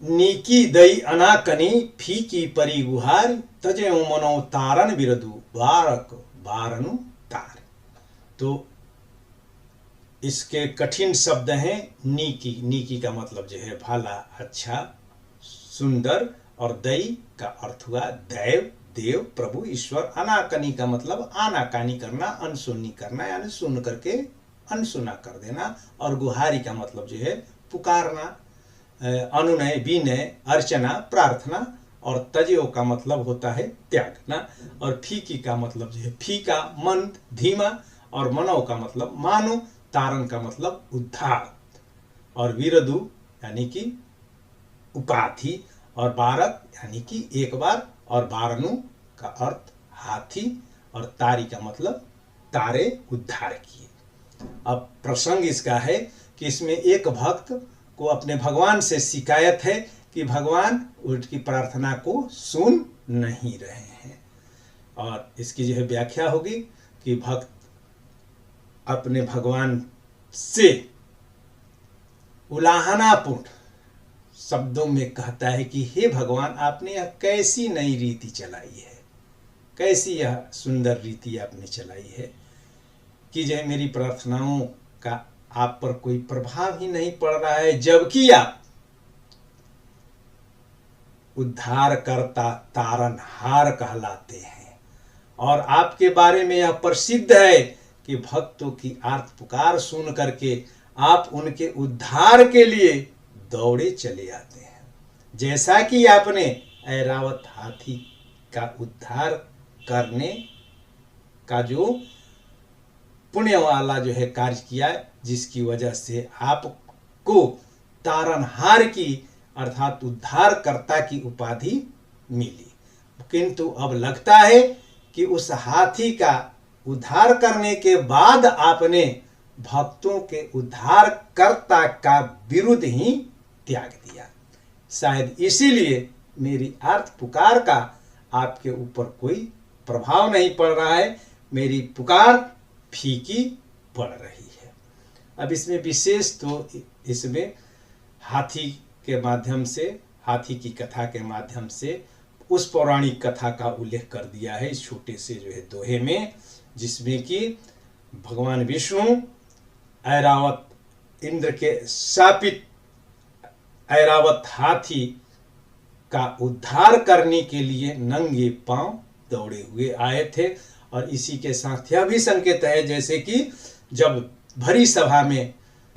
नीकी दई अनाकनी फीकी परी गुहार तजयो मनो तारन बिरदु बारक बारनु तार। तो इसके कठिन शब्द हैं नीकी। नीकी का मतलब जो है भला, अच्छा, सुंदर, और दई का अर्थ हुआ दैव, देव, प्रभु, ईश्वर। अनाकनी का मतलब आनाकानी करना, अनसुनी करना, यानी सुन करके अनसुना कर देना। और गुहारी का मतलब जो है पुकारना, अनुनय, विनय, अर्चना, प्रार्थना। और तजयो का मतलब होता है त्यागना। और फीकी का मतलब जो है फीका, मंद, धीमा। और मनो का मतलब मानो। तारन का मतलब उद्धार। और वीरदु यानी कि उपाधि। और बारक यानी कि एक बार। और बारनु का अर्थ हाथी। और तारी का मतलब तारे उद्धार किए। अब प्रसंग इसका है कि इसमें एक भक्त को अपने भगवान से शिकायत है कि भगवान उनकी प्रार्थना को सुन नहीं रहे हैं। और इसकी जो है व्याख्या होगी कि भक्त अपने भगवान से उलाहनापूर्ण शब्दों में कहता है कि हे भगवान, आपने यह कैसी नई रीति चलाई है, कैसी यह सुंदर रीति आपने चलाई है कि जो मेरी प्रार्थनाओं का आप पर कोई प्रभाव ही नहीं पड़ रहा है, जबकि आप उद्धार करता तारनहार कहलाते हैं। और आपके बारे में यह प्रसिद्ध है कि भक्तों की आर्त पुकार सुन करके आप उनके उद्धार के लिए दौड़े चले आते हैं। जैसा कि आपने ऐरावत हाथी का उद्धार करने का जो पुण्य वाला जो है कार्य किया, जिसकी वजह से आपको तारनहार की अर्थात उद्धारकर्ता की उपाधि मिली। किंतु अब लगता है कि उस हाथी का उद्धार करने के बाद आपने भक्तों के उद्धारकर्ता का विरुद्ध ही त्याग दिया। शायद इसीलिए मेरी आर्त पुकार का आपके ऊपर कोई प्रभाव नहीं पड़ रहा है, मेरी पुकार फीकी पड़ रही है। अब इसमें विशेष तो इसमें हाथी के माध्यम से, हाथी की कथा के माध्यम से उस पौराणिक कथा का उल्लेख कर दिया है इस छोटे से जो है दोहे में, जिसमें कि भगवान विष्णु ऐरावत इंद्र के शापित ऐरावत हाथी का उद्धार करने के लिए नंगे पांव दौड़े हुए आए थे। और इसी के साथ यह भी संकेत है जैसे कि जब भरी सभा में